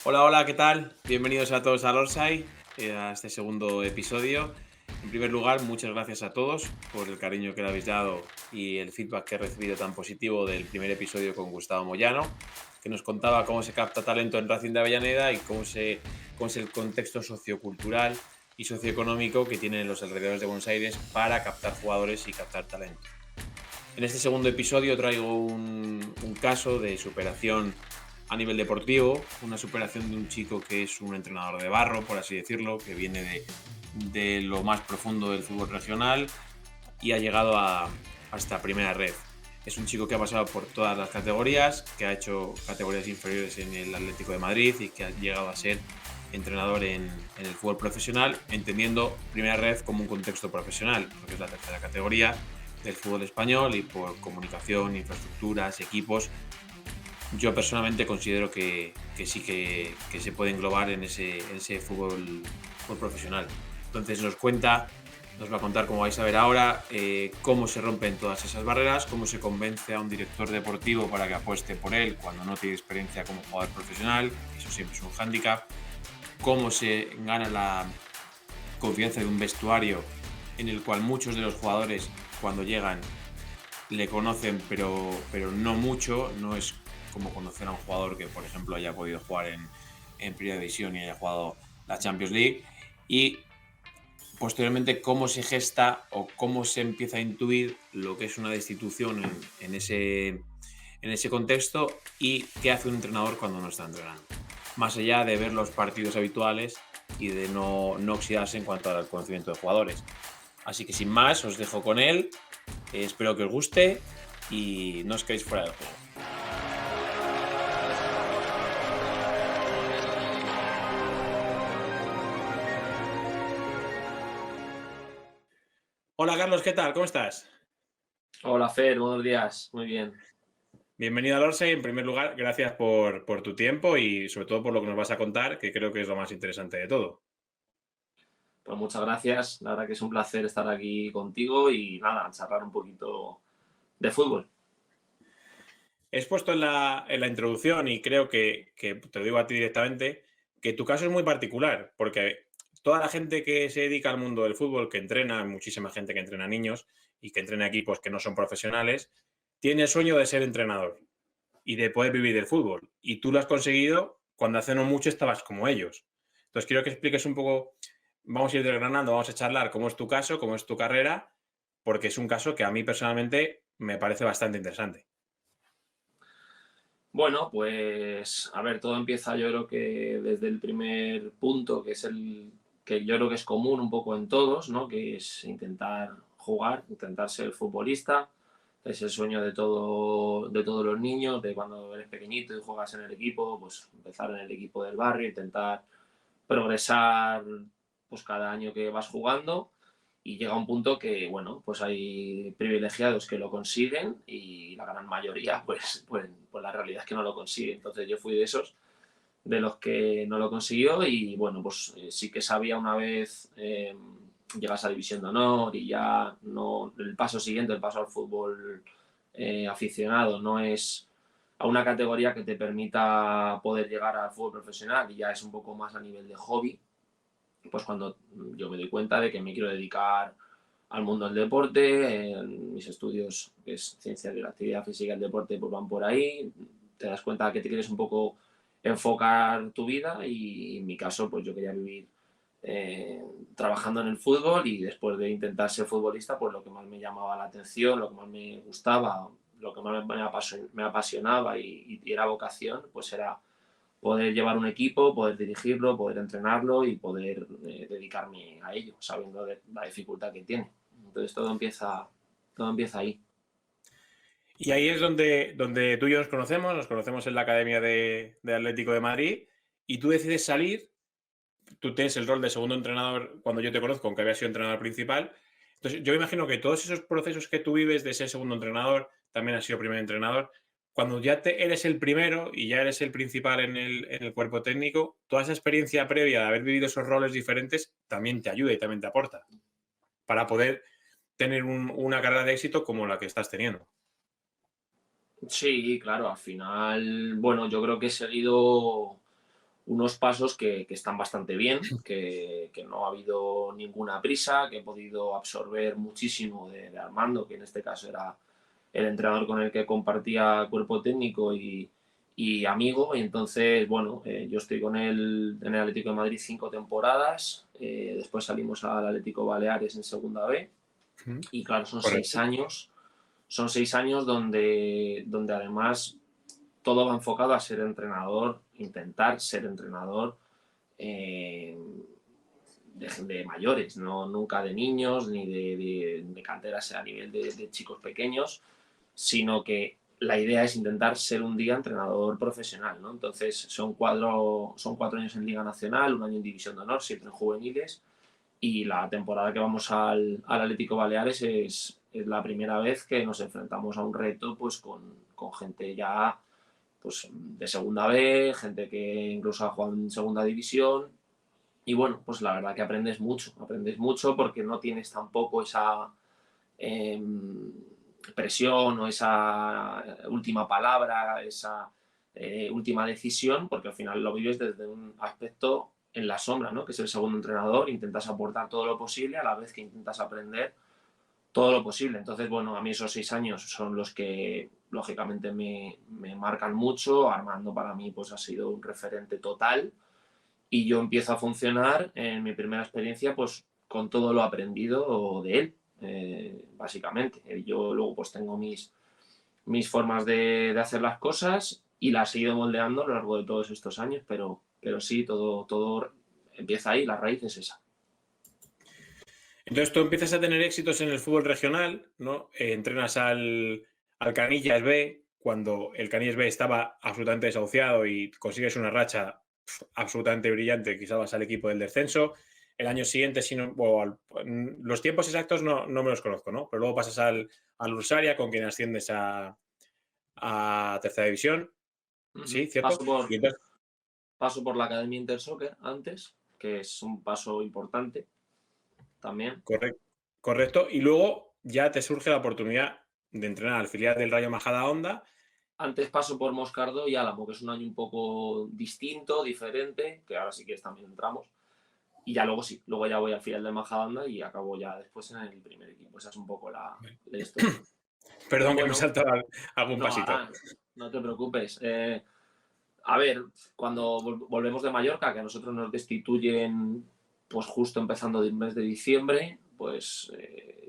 Hola, hola, ¿qué tal? Bienvenidos a todos al Orsay, a este segundo episodio. En primer lugar, muchas gracias a todos por el cariño que le habéis dado y el feedback que he recibido tan positivo del primer episodio con Gustavo Moyano, que nos contaba cómo se capta talento en Racing de Avellaneda y cómo es el contexto sociocultural y socioeconómico que tienen los alrededores de Buenos Aires para captar jugadores y captar talento. En este segundo episodio traigo un caso de superación a nivel deportivo, una superación de un chico que es un entrenador de barro, por así decirlo, que viene de lo más profundo del fútbol regional y ha llegado a esta primera red. Es un chico que ha pasado por todas las categorías, que ha hecho categorías inferiores en el Atlético de Madrid y que ha llegado a ser entrenador en el fútbol profesional, entendiendo primera red como un contexto profesional, porque es la tercera categoría del fútbol español y por comunicación, infraestructuras, equipos. Yo personalmente considero que sí que se puede englobar en ese fútbol profesional. Entonces nos va a contar, como vais a ver ahora, cómo se rompen todas esas barreras, cómo se convence a un director deportivo para que apueste por él cuando no tiene experiencia como jugador profesional, que eso siempre es un hándicap, cómo se gana la confianza de un vestuario en el cual muchos de los jugadores cuando llegan le conocen, pero no mucho. No es como conocer a un jugador que, por ejemplo, haya podido jugar en Primera División y haya jugado la Champions League. Y posteriormente, cómo se gesta o cómo se empieza a intuir lo que es una destitución en ese contexto y qué hace un entrenador cuando no está entrenando. Más allá de ver los partidos habituales y de no oxidarse en cuanto al conocimiento de jugadores. Así que sin más, os dejo con él. Espero que os guste y no os quedéis fuera del juego. Hola Carlos, ¿qué tal? ¿Cómo estás? Hola Fer, buenos días. Muy bien. Bienvenido al Orsay. En primer lugar, gracias por tu tiempo y sobre todo por lo que nos vas a contar, que creo que es lo más interesante de todo. Pues muchas gracias. La verdad que es un placer estar aquí contigo y nada, charlar un poquito de fútbol. He expuesto en la introducción y creo que te lo digo a ti directamente, que tu caso es muy particular, porque toda la gente que se dedica al mundo del fútbol, que entrena, muchísima gente que entrena niños y que entrena equipos que no son profesionales, tiene el sueño de ser entrenador y de poder vivir del fútbol. Y tú lo has conseguido cuando hace no mucho estabas como ellos. Entonces quiero que expliques un poco, vamos a ir desgranando, vamos a charlar cómo es tu caso, cómo es tu carrera, porque es un caso que a mí personalmente me parece bastante interesante. Bueno, pues a ver, todo empieza yo creo que desde el primer punto, que es el que yo creo que es común un poco en todos, ¿no? Que es intentar jugar, intentar ser futbolista. Es el sueño de todos los niños, de cuando eres pequeñito y juegas en el equipo, pues empezar en el equipo del barrio, intentar progresar pues cada año que vas jugando y llega un punto que, bueno, pues hay privilegiados que lo consiguen y la gran mayoría, pues la realidad es que no lo consigue. Entonces yo fui de esos, de los que no lo consiguió y, bueno, pues sí que sabía una vez llegas a División de Honor y ya no, el paso siguiente, el paso al fútbol aficionado, no es a una categoría que te permita poder llegar al fútbol profesional y ya es un poco más a nivel de hobby, pues cuando yo me doy cuenta de que me quiero dedicar al mundo del deporte, en mis estudios, que es ciencia de la actividad física y el deporte, pues van por ahí, te das cuenta que te quieres un poco enfocar tu vida y en mi caso, pues yo quería vivir eh, trabajando en el fútbol y después de intentar ser futbolista, pues lo que más me llamaba la atención, lo que más me gustaba, lo que más me apasionaba y era vocación, pues era poder llevar un equipo, poder dirigirlo, poder entrenarlo y poder dedicarme a ello, sabiendo de la dificultad que tiene. Entonces todo empieza ahí. Y ahí es donde tú y yo nos conocemos en la Academia de Atlético de Madrid y tú decides salir. Tú tienes el rol de segundo entrenador cuando yo te conozco, aunque había sido entrenador principal. Entonces, yo me imagino que todos esos procesos que tú vives de ser segundo entrenador, también has sido primer entrenador, cuando ya eres el primero y ya eres el principal en el cuerpo técnico, toda esa experiencia previa de haber vivido esos roles diferentes también te ayuda y también te aporta para poder tener una carrera de éxito como la que estás teniendo. Sí, claro, al final, bueno, yo creo que he seguido unos pasos que están bastante bien, que no ha habido ninguna prisa, que he podido absorber muchísimo de Armando, que en este caso era el entrenador con el que compartía cuerpo técnico y amigo. Y entonces, bueno, yo estoy con él en el Atlético de Madrid 5 temporadas, después salimos al Atlético Baleares en segunda B, y claro, Correcto. son 6 años donde además todo va enfocado a ser entrenador, intentar ser entrenador eh, de mayores, no nunca de niños ni de canteras a nivel de chicos pequeños, sino que la idea es intentar ser un día entrenador profesional, ¿no? Entonces son cuatro años en Liga Nacional, un año en División de Honor, 7 en juveniles, y la temporada que vamos al Atlético Baleares es la primera vez que nos enfrentamos a un reto pues con gente ya pues, de segunda B, gente que incluso ha jugado en segunda división. Y bueno, pues la verdad que aprendes mucho porque no tienes tampoco esa eh, presión o esa última palabra, esa última decisión, porque al final lo vives desde un aspecto en la sombra, ¿no? Que es el segundo entrenador, intentas aportar todo lo posible a la vez que intentas aprender todo lo posible. Entonces, bueno, a mí esos 6 años son los que lógicamente me marcan mucho. Armando para mí pues ha sido un referente total y yo empiezo a funcionar en mi primera experiencia pues con todo lo aprendido de él, básicamente. Yo luego pues tengo mis formas de hacer las cosas y las he ido moldeando a lo largo de todos estos años, pero sí, todo empieza ahí, la raíz es esa. Entonces tú empiezas a tener éxitos en el fútbol regional, ¿no? Entrenas al Canillas B, cuando el Canillas B estaba absolutamente desahuciado y consigues una racha absolutamente brillante, que salvas al equipo del descenso. El año siguiente, si no, los tiempos exactos no me los conozco, ¿no? Pero luego pasas al Ursaria, con quien asciendes a tercera división, Uh-huh. ¿sí? ¿Cierto? Y entonces, Paso por la Academia Intersoccer antes, que es un paso importante también. correcto. Y luego ya te surge la oportunidad de entrenar al filial del Rayo Majadahonda. Antes paso por Moscardó y Álamo, que es un año un posto distinto, diferente, que ahora sí que también entramos. Y ya luego sí, luego ya voy al final de Majadahonda y acabo ya después en el primer equipo. Esa es un poco la historia. Perdón que me he Bueno, saltado algún no, pasito. ahora no te preocupes. A ver, cuando volvemos de Mallorca, que a nosotros nos destituyen pues justo empezando el mes de diciembre, pues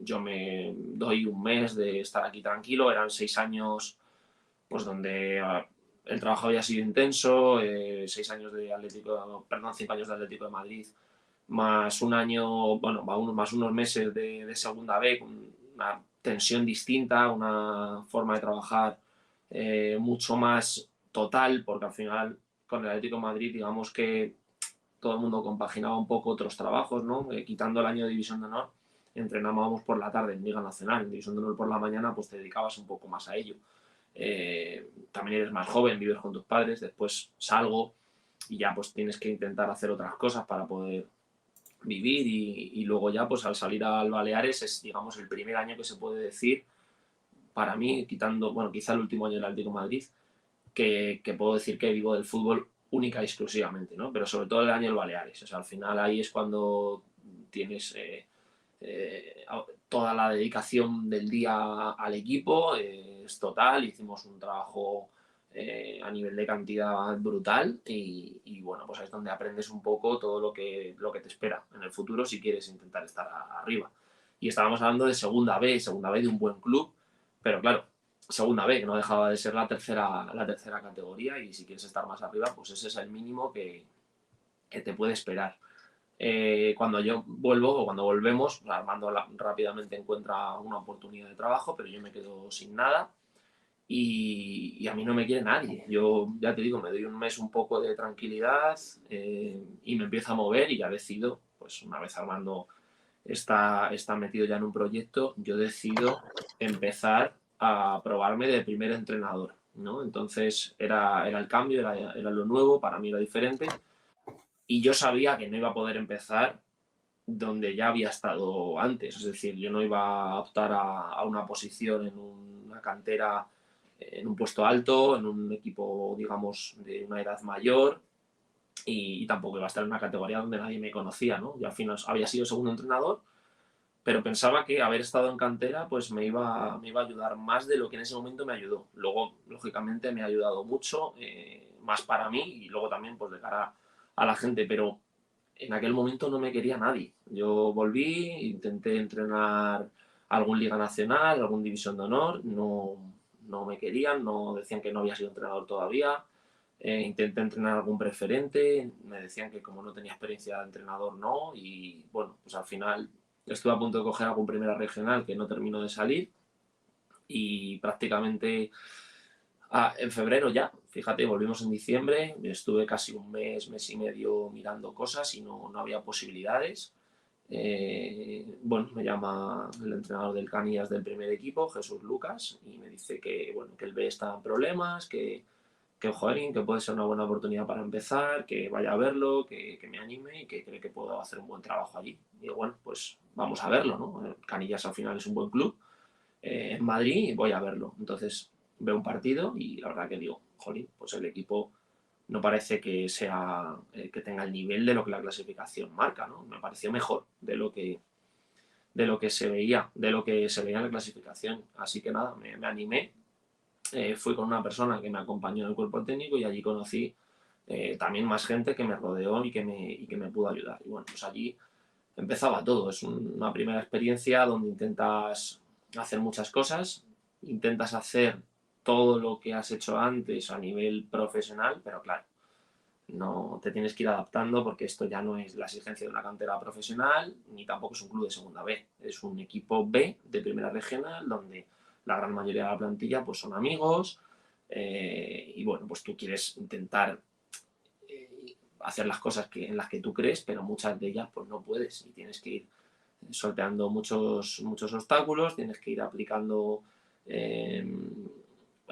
yo me doy un mes de estar aquí tranquilo. Eran 6 años pues donde el trabajo había sido intenso, 6 años de Atlético, perdón, 5 años de Atlético de Madrid, más un año, bueno, más unos meses de segunda B, con una tensión distinta, una forma de trabajar mucho más total, porque al final con el Atlético de Madrid, digamos que todo el mundo compaginaba un poco otros trabajos, ¿no? Quitando el año de División de Honor, entrenábamos por la tarde en Liga Nacional, en División de Honor por la mañana, pues te dedicabas un poco más a ello. También eres más joven, vives con tus padres, después salgo y ya pues tienes que intentar hacer otras cosas para poder vivir y luego ya pues al salir al Baleares es digamos el primer año que se puede decir para mí, quitando, bueno, quizá el último año del Atlético de Madrid, que puedo decir que vivo del fútbol única y exclusivamente, ¿no? Pero sobre todo el año del Baleares, o sea, al final ahí es cuando tienes toda la dedicación del día al equipo, es total, hicimos un trabajo a nivel de cantidad brutal y bueno, pues ahí es donde aprendes un poco todo lo que te espera en el futuro si quieres intentar estar arriba. Y estábamos hablando de segunda B de un buen club, pero claro, segunda B, que no dejaba de ser la tercera categoría y si quieres estar más arriba, pues ese es el mínimo que te puede esperar. Cuando yo vuelvo o cuando volvemos, Armando rápidamente encuentra una oportunidad de trabajo, pero yo me quedo sin nada y a mí no me quiere nadie. Yo ya te digo, me doy un mes un poco de tranquilidad y me empiezo a mover y ya decido, pues una vez Armando está metido ya en un proyecto, yo decido empezar a probarme de primer entrenador, ¿no? Entonces era el cambio, era lo nuevo, para mí era diferente y yo sabía que no iba a poder empezar donde ya había estado antes. Es decir, yo no iba a optar a una posición en una cantera, en un puesto alto, en un equipo, digamos, de una edad mayor. y tampoco iba a estar en una categoría donde nadie me conocía, ¿no? Yo al final había sido segundo entrenador, pero pensaba que haber estado en cantera pues me iba a ayudar más de lo que en ese momento me ayudó. Luego, lógicamente, me ha ayudado mucho, más para mí y luego también pues de cara a la gente, pero en aquel momento no me quería nadie. Yo volví, intenté entrenar algún Liga Nacional, algún División de Honor, no me querían, no decían que no había sido entrenador todavía. Intenté entrenar algún preferente, me decían que como no tenía experiencia de entrenador no, y bueno, pues al final estuve a punto de coger algún primera regional que no terminó de salir y prácticamente en febrero ya, fíjate, volvimos en diciembre, estuve casi un mes y medio mirando cosas y no había posibilidades. Bueno, me llama el entrenador del Canillas del primer equipo, Jesús Lucas, y me dice que, bueno, que él ve está en problemas, joder, que puede ser una buena oportunidad para empezar, que vaya a verlo, que me anime y que cree que puedo hacer un buen trabajo allí. Y bueno, pues vamos a verlo, ¿no? Canillas al final es un buen club en Madrid y voy a verlo. Entonces veo un partido y la verdad que digo, jolín, pues el equipo no parece que sea que tenga el nivel de lo que la clasificación marca, ¿no? Me pareció mejor de lo que se veía, de lo que se veía en la clasificación. Así que nada, me animé. Fui con una persona que me acompañó en el cuerpo técnico y allí conocí también más gente que me rodeó y que me pudo ayudar. Y bueno, pues allí empezaba todo. Es una primera experiencia donde intentas hacer muchas cosas, intentas hacer todo lo que has hecho antes a nivel profesional, pero claro, no te tienes que ir adaptando porque esto ya no es la exigencia de una cantera profesional, ni tampoco es un club de segunda B. Es un equipo B de primera regional donde la gran mayoría de la plantilla pues son amigos y bueno, pues tú quieres intentar hacer las cosas en las que tú crees, pero muchas de ellas pues no puedes y tienes que ir sorteando muchos obstáculos, tienes que ir aplicando eh,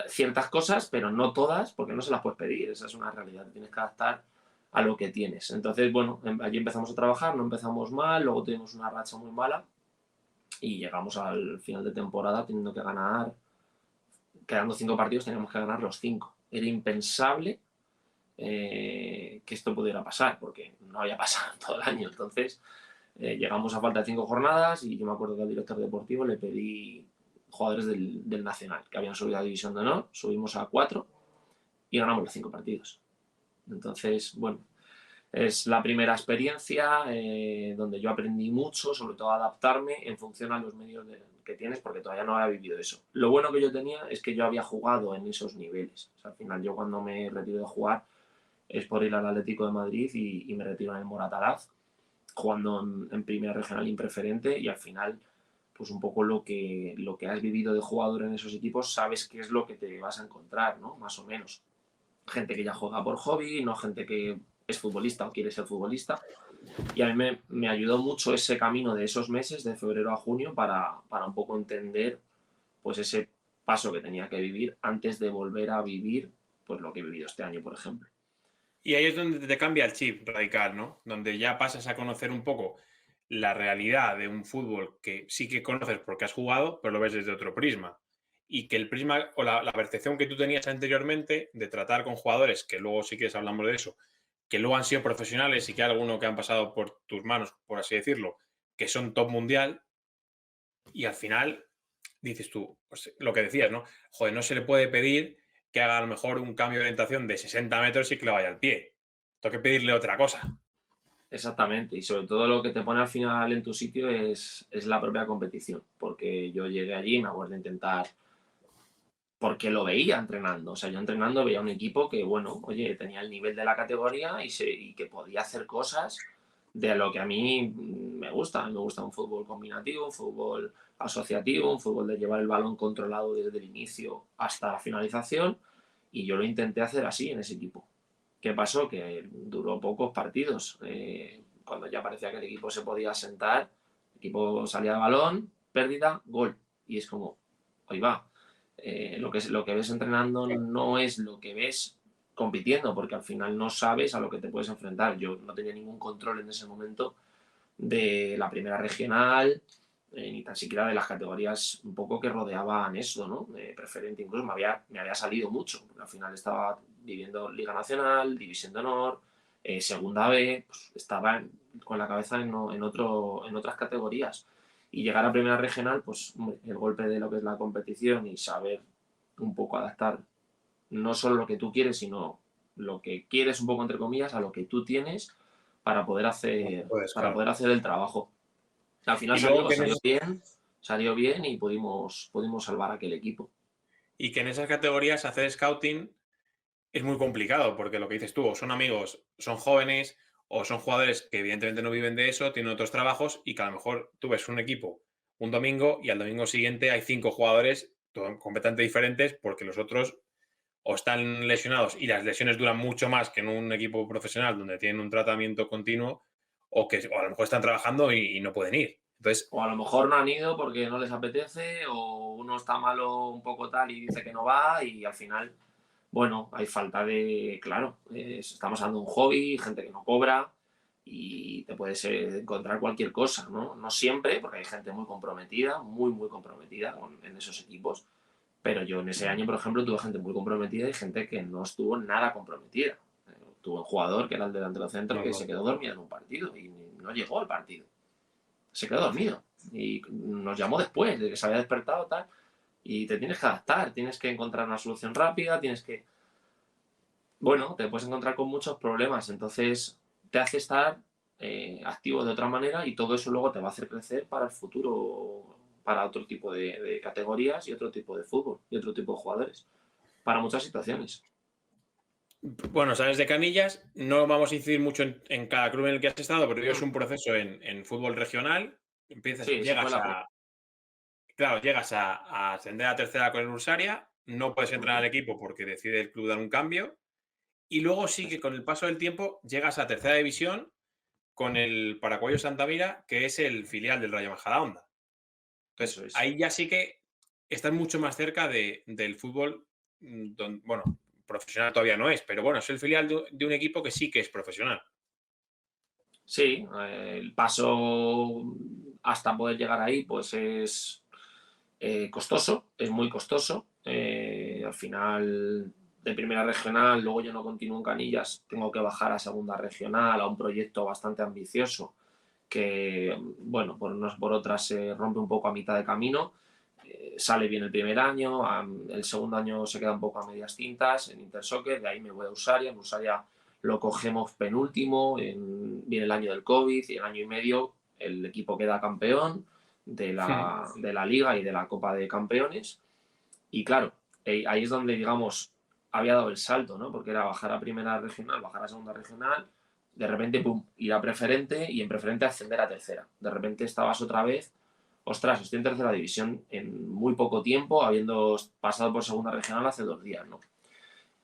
ciertas cosas, pero no todas, porque no se las puedes pedir, esa es una realidad, te tienes que adaptar a lo que tienes. Entonces, bueno, allí empezamos a trabajar, no empezamos mal, luego tuvimos una racha muy mala y llegamos al final de temporada teniendo que ganar, quedando 5 partidos, teníamos que ganar los 5. Era impensable que esto pudiera pasar, porque no había pasado todo el año. Entonces, llegamos a falta de 5 jornadas y yo me acuerdo que al director deportivo le pedí jugadores del Nacional, que habían subido a División de Honor, subimos a 4 y ganamos los 5 partidos. Entonces, bueno, es la primera experiencia donde yo aprendí mucho, sobre todo a adaptarme en función a los medios que tienes, porque todavía no había vivido eso. Lo bueno que yo tenía es que yo había jugado en esos niveles. O sea, al final yo cuando me retiro de jugar es por ir al Atlético de Madrid y me retiro en el Moratalaz, jugando en primera regional impreferente y al final pues un poco lo que has vivido de jugador en esos equipos sabes qué es lo que te vas a encontrar, ¿no? Más o menos. Gente que ya juega por hobby, no gente que es futbolista o quiere ser futbolista. Y a mí me ayudó mucho ese camino de esos meses, de febrero a junio, para un poco entender pues ese paso que tenía que vivir antes de volver a vivir pues lo que he vivido este año, por ejemplo. Y ahí es donde te cambia el chip radical, ¿no? Donde ya pasas a conocer un poco la realidad de un fútbol que sí que conoces porque has jugado, pero lo ves desde otro prisma. Y que el prisma o la percepción que tú tenías anteriormente de tratar con jugadores, que luego sí que hablamos de eso, que luego han sido profesionales y que hay alguno que han pasado por tus manos, por así decirlo, que son top mundial, y al final dices tú, pues, lo que decías, ¿no? Joder, no se le puede pedir que haga a lo mejor un cambio de orientación de 60 metros y que le vaya al pie. Tengo que pedirle otra cosa. Exactamente, y sobre todo lo que te pone al final en tu sitio es la propia competición, porque yo llegué allí y me acuerdo de intentar, porque lo veía entrenando, o sea, yo entrenando veía un equipo que, bueno, oye, tenía el nivel de la categoría y que podía hacer cosas de lo que a mí me gusta un fútbol combinativo, un fútbol asociativo, un fútbol de llevar el balón controlado desde el inicio hasta la finalización, y yo lo intenté hacer así en ese equipo. ¿Qué pasó? Que duró pocos partidos. Cuando ya parecía que el equipo se podía sentar, el equipo salía de balón, pérdida, gol. Y es como, ahí va. Lo que ves entrenando no es lo que ves compitiendo, porque al final no sabes a lo que te puedes enfrentar. Yo no tenía ningún control en ese momento de la primera regional, ni tan siquiera de las categorías un poco que rodeaban eso, ¿no? Preferente incluso me había salido mucho, porque al final estaba viviendo Liga Nacional, División de Honor, segunda B, pues, estaba con la cabeza en otras categorías. Y llegar a primera regional, pues hombre, el golpe de lo que es la competición y saber un poco adaptar no solo lo que tú quieres, sino lo que quieres un poco entre comillas a lo que tú tienes Pues para claro. poder hacer el trabajo. Al final Y luego salió bien y pudimos salvar aquel equipo. y que en esas categorías hacer scouting es muy complicado, porque lo que dices tú, o son amigos, son jóvenes, o son jugadores que evidentemente no viven de eso, tienen otros trabajos, y que a lo mejor tú ves un equipo un domingo y al domingo siguiente hay 5 jugadores completamente diferentes porque los otros o están lesionados y las lesiones duran mucho más que en un equipo profesional donde tienen un tratamiento continuo, o a lo mejor están trabajando y no pueden ir. Entonces, O a lo mejor no han ido porque no les apetece, o uno está malo un poco tal y dice que no va, y al final, bueno, hay falta de, claro, estamos hablando de un hobby, gente que no cobra, y te puedes encontrar cualquier cosa, ¿no? No siempre, porque hay gente muy comprometida, muy comprometida en esos equipos, pero yo en ese año, por ejemplo, tuve gente muy comprometida y gente que no estuvo nada comprometida. Tuve un jugador que era el delantero centro que se normal. quedó dormido en un partido y no llegó al partido, se quedó dormido y nos llamó después de que se había despertado tal, y te tienes que adaptar, tienes que encontrar una solución rápida, bueno, te puedes encontrar con muchos problemas, entonces te hace estar activo de otra manera, y todo eso luego te va a hacer crecer para el futuro, para otro tipo de categorías y otro tipo de fútbol y otro tipo de jugadores, para muchas situaciones. Bueno, sabes de Canillas, no vamos a incidir mucho en cada club en el que has estado, pero es un proceso en fútbol regional. Sí, esa fue Llegas la primera. a, claro, llegas a ascender a tercera con el Ursaria, no puedes entrar al equipo porque decide el club dar un cambio, y luego sí que con el paso del tiempo llegas a tercera división con el Paracuello Santa Mira, que es el filial del Rayo Majadahonda. Eso Entonces, es. ahí ya sí que estás mucho más cerca del fútbol, bueno, profesional todavía no es, pero bueno, es el filial de un equipo que sí que es profesional. Sí, el paso hasta poder llegar ahí, pues es costoso, es muy costoso. Al final, de primera regional, luego yo no continúo en Canillas, tengo que bajar a segunda regional, a un proyecto bastante ambicioso que, bueno, por unas por otras se rompe un poco a mitad de camino. Sale bien el primer año, el segundo año se queda un poco a medias tintas en Intersoccer, de ahí me voy a Ursaria. En Ursaria lo cogemos penúltimo, viene el año del COVID y el año y medio el equipo queda campeón de la Liga y de la Copa de Campeones. Y claro, ahí es donde, digamos, había dado el salto, ¿no? Porque era bajar a primera regional, bajar a segunda regional, de repente, pum, ir a preferente y en preferente ascender a tercera. De repente estabas otra vez, ostras, estoy en tercera división en muy poco tiempo, habiendo pasado por segunda regional hace 2 días, ¿no?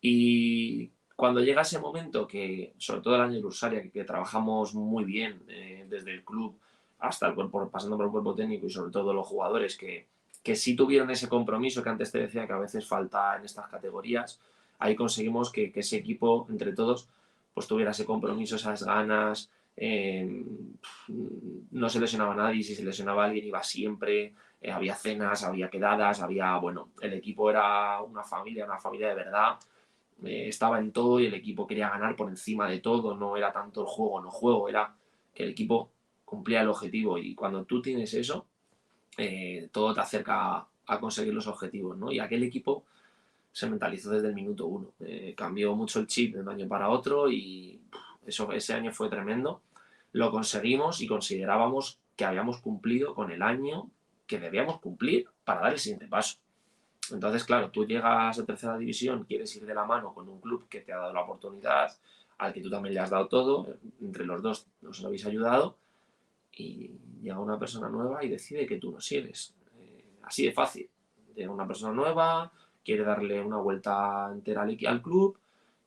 Y cuando llega ese momento, que sobre todo el año de Ursaria, que trabajamos muy bien desde el club hasta el cuerpo, pasando por el cuerpo técnico y sobre todo los jugadores que sí tuvieron ese compromiso que antes te decía que a veces falta en estas categorías, ahí conseguimos que ese equipo, entre todos, pues tuviera ese compromiso, esas ganas, no se lesionaba nadie, si se lesionaba alguien iba siempre, había cenas, había quedadas, había, bueno, el equipo era una familia de verdad. Estaba en todo y el equipo quería ganar por encima de todo, no era tanto el juego, no juego, era que el equipo cumplía el objetivo, y cuando tú tienes eso, todo te acerca a conseguir los objetivos, ¿no? Y aquel equipo se mentalizó desde el minuto uno, cambió mucho el chip de un año para otro y ese año fue tremendo, lo conseguimos y considerábamos que habíamos cumplido con el año que debíamos cumplir para dar el siguiente paso. Entonces, claro, tú llegas a tercera división, quieres ir de la mano con un club que te ha dado la oportunidad, al que tú también le has dado todo, entre los dos nos habéis ayudado, y llega una persona nueva y decide que tú no sigues. Así de fácil. Llega una persona nueva, quiere darle una vuelta entera al club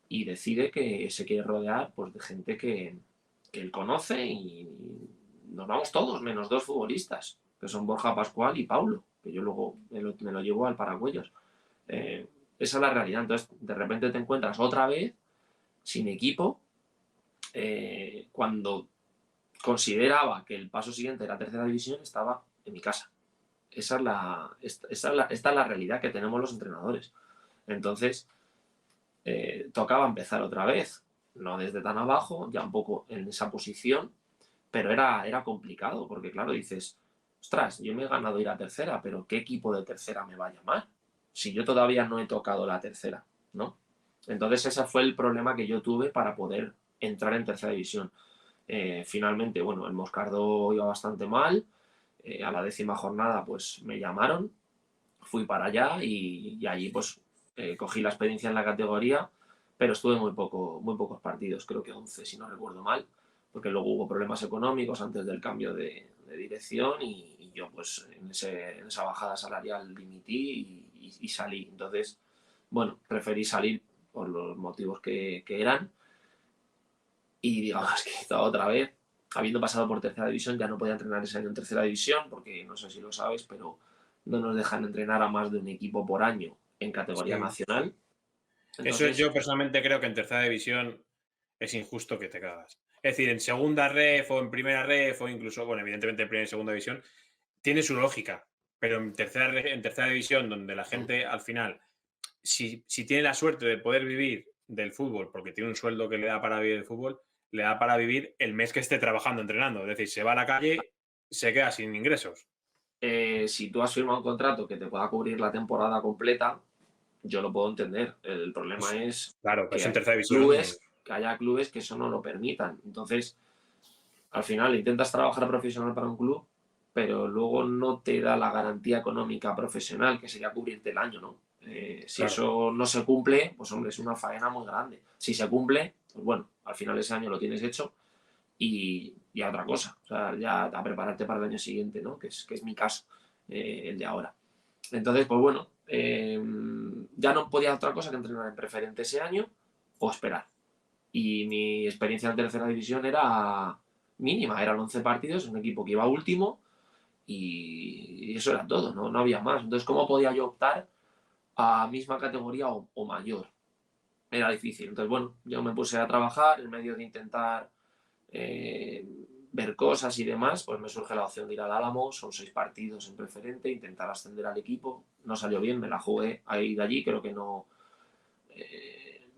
y decide que se quiere rodear, pues, de gente que él conoce, y nos vamos todos, menos dos futbolistas, que son Borja Pascual y Paulo, que yo luego me lo llevo al Paracuellos. Esa es la realidad. Entonces, de repente te encuentras otra vez sin equipo, cuando consideraba que el paso siguiente era tercera división, estaba en mi casa. Esta es la realidad que tenemos los entrenadores. Entonces, tocaba empezar otra vez. no desde tan abajo, ya un poco en esa posición, pero era complicado, porque claro, dices, ostras, yo me he ganado ir a tercera, pero ¿qué equipo de tercera me va a llamar? Si yo todavía no he tocado la tercera, ¿no? Entonces ese fue el problema que yo tuve para poder entrar en tercera división. Finalmente, bueno, el Moscardo iba bastante mal, a la 10ª jornada pues me llamaron, fui para allá y allí pues cogí la experiencia en la categoría, pero estuve muy pocos partidos, creo que 11 si no recuerdo mal, porque luego hubo problemas económicos antes del cambio de dirección y yo pues en esa bajada salarial dimití y salí. Entonces, bueno, preferí salir por los motivos que eran y digamos que estaba otra vez, habiendo pasado por tercera división, ya no podía entrenar ese año en tercera división, porque no sé si lo sabes, pero no nos dejan entrenar a más de un equipo por año en categoría Sí. nacional. Eso Entonces, yo personalmente creo que en tercera división es injusto que te cagas. Es decir, en segunda ref o en primera ref o incluso, bueno, evidentemente en primera y segunda división, tiene su lógica. Pero en tercera división, donde la gente al final, si tiene la suerte de poder vivir del fútbol, porque tiene un sueldo que le da para vivir del fútbol, le da para vivir el mes que esté trabajando, entrenando. Es decir, se va a la calle, se queda sin ingresos. si tú has firmado un contrato que te pueda cubrir la temporada completa, yo lo puedo entender. El problema Pues, es claro, pues que en hay tercera división. que haya clubes que eso no lo permitan. Entonces, al final intentas trabajar profesional para un club, pero luego no te da la garantía económica profesional, que sería cubrirte el año, ¿no? Si Claro. eso no se cumple, pues hombre, es una faena muy grande. Si se cumple, pues bueno, al final ese año lo tienes hecho y a otra cosa, o sea, ya a prepararte para el año siguiente, ¿no? Que es mi caso, el de ahora. Entonces, pues bueno, ya no podía otra cosa que entrenar en preferente ese año o esperar. Y mi experiencia en tercera división era mínima, eran 11 partidos, un equipo que iba último y eso era todo, no, no había más. Entonces, ¿cómo podía yo optar a misma categoría o mayor? Era difícil. Entonces, bueno, yo me puse a trabajar en medio de intentar eh, ver cosas y demás, pues me surge la opción de ir al Álamo, son 6 partidos en preferente, intentar ascender al equipo. No salió bien, me la jugué ahí de allí, creo que no,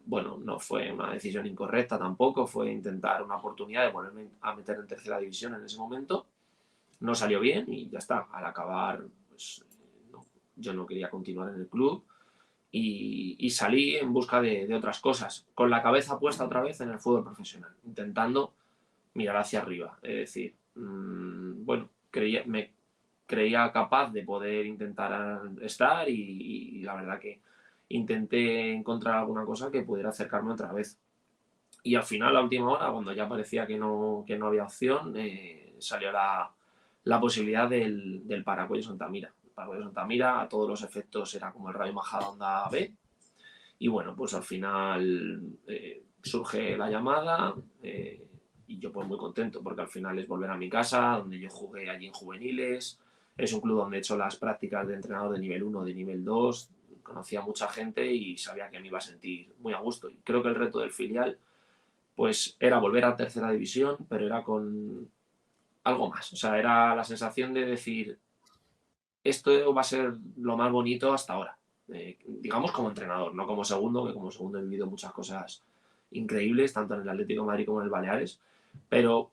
bueno, no fue una decisión incorrecta tampoco, fue intentar una oportunidad de ponerme a meter en tercera división en ese momento. No salió bien y ya está. Al acabar, pues no, yo no quería continuar en el club y salí en busca de otras cosas, con la cabeza puesta otra vez en el fútbol profesional, intentando mirar hacia arriba. Es decir, bueno, me creía capaz de poder intentar estar y la verdad que intenté encontrar alguna cosa que pudiera acercarme otra vez. Y al final, a última hora, cuando ya parecía que no había opción, salió la posibilidad del Paracuello Santamira. El Paracuello Santamira, a todos los efectos, era como el Rayo Majadahonda B. Y bueno, pues al final surge la llamada y yo pues muy contento porque al final es volver a mi casa, donde yo jugué allí en juveniles. Es un club donde he hecho las prácticas de entrenador de nivel 1, de nivel 2. Conocía a mucha gente y sabía que me iba a sentir muy a gusto. Y creo que el reto del filial pues era volver a tercera división, pero era con algo más. O sea, era la sensación de decir, esto va a ser lo más bonito hasta ahora. Digamos como entrenador, no como segundo, que como segundo he vivido muchas cosas increíbles, tanto en el Atlético de Madrid como en el Baleares, pero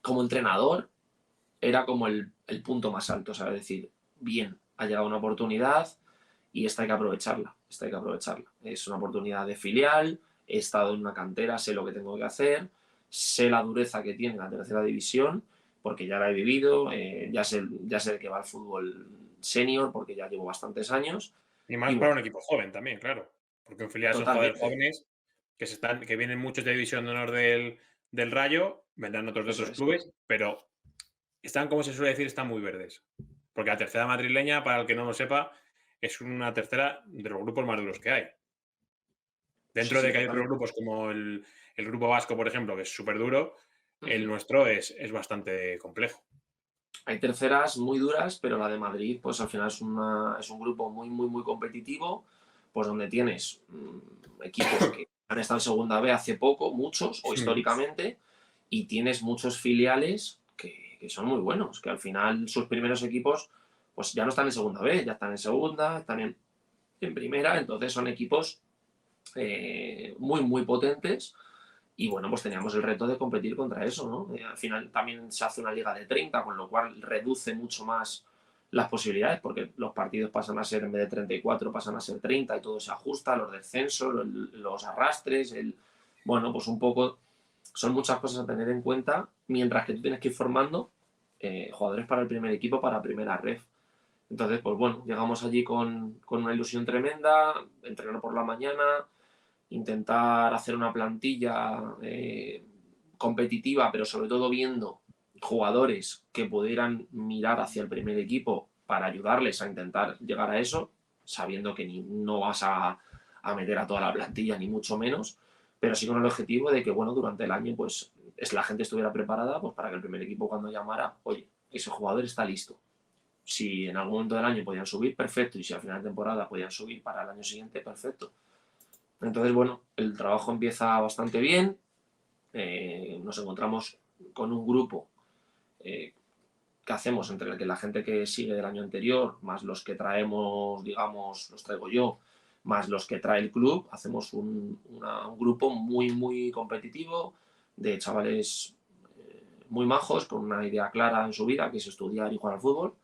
como entrenador era como el punto más alto, o sea, es decir, bien, ha llegado una oportunidad y esta hay que aprovecharla, esta hay que aprovecharla. Es una oportunidad de filial, he estado en una cantera, sé lo que tengo que hacer, sé la dureza que tiene la tercera división, porque ya la he vivido, ya sé que va el fútbol senior, porque ya llevo bastantes años, Y y más para bueno, un equipo joven también, claro. Porque en filial son jugadores totalmente, jóvenes que vienen muchos de división de honor del Rayo, vendrán otros de eso otros es. clubes, pero están, como se suele decir, están muy verdes. Porque la tercera madrileña, para el que no lo sepa, es una tercera de los grupos más duros que hay. Sí, Dentro de sí, que hay otros totalmente. grupos como el grupo vasco, por ejemplo, que es súper duro, Uh el -huh. nuestro es bastante complejo. Hay terceras muy duras, pero la de Madrid, pues al final es un grupo muy competitivo, pues donde tienes equipos que han estado en segunda B hace poco, muchos, o Mm. históricamente, y tienes muchos filiales que son muy buenos, que al final sus primeros equipos pues ya no están en segunda B, ya están en segunda, están en primera, entonces son equipos muy, muy potentes. Y bueno, pues teníamos el reto de competir contra eso, ¿no? Al final también se hace una liga de 30, con lo cual reduce mucho más las posibilidades, porque los partidos pasan a ser, en vez de 34, pasan a ser 30 y todo se ajusta, los descensos, los arrastres, bueno, pues un poco son muchas cosas a tener en cuenta, mientras que tú tienes que ir formando jugadores para el primer equipo, para primera ref. Entonces, pues bueno, llegamos allí con una ilusión tremenda, entrenar por la mañana, intentar hacer una plantilla competitiva, pero sobre todo viendo jugadores que pudieran mirar hacia el primer equipo para ayudarles a intentar llegar a eso, sabiendo que no vas a meter a toda la plantilla, ni mucho menos, pero sí con el objetivo de que, bueno, durante el año, pues la gente estuviera preparada pues, para que el primer equipo, cuando llamara, oye, ese jugador está listo. Si en algún momento del año podían subir, perfecto, y si al final de temporada podían subir para el año siguiente, perfecto. Entonces, bueno, el trabajo empieza bastante bien. Nos encontramos con un grupo que hacemos entre la gente que sigue del año anterior, más los que traemos, digamos, los traigo yo, más los que trae el club. Hacemos un grupo muy, muy competitivo de chavales muy majos, con una idea clara en su vida, que es estudiar y jugar al fútbol.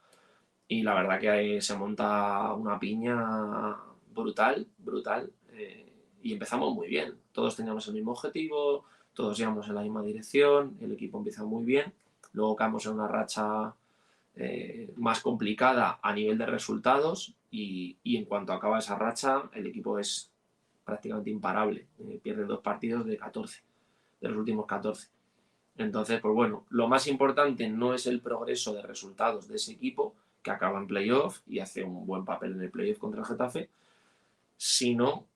Y la verdad que se monta una piña brutal, brutal. Y empezamos muy bien. Todos teníamos el mismo objetivo, todos íbamos en la misma dirección, el equipo empieza muy bien. Luego caemos en una racha más complicada a nivel de resultados y en cuanto acaba esa racha, el equipo es prácticamente imparable. Pierde 2 partidos de 14, de los últimos 14. Entonces, pues bueno, lo más importante no es el progreso de resultados de ese equipo, que acaba en playoff y hace un buen papel en el playoff contra el Getafe, sino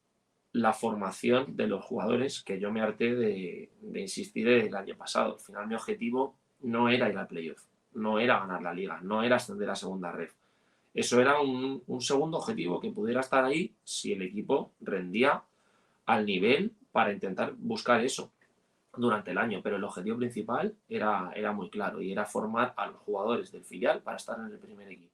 la formación de los jugadores, que yo me harté de insistir el año pasado. Al final mi objetivo no era ir al playoff, no era ganar la liga, no era ascender a segunda red. Eso era un segundo objetivo, que pudiera estar ahí si el equipo rendía al nivel para intentar buscar eso durante el año, pero el objetivo principal era muy claro y era formar a los jugadores del filial para estar en el primer equipo.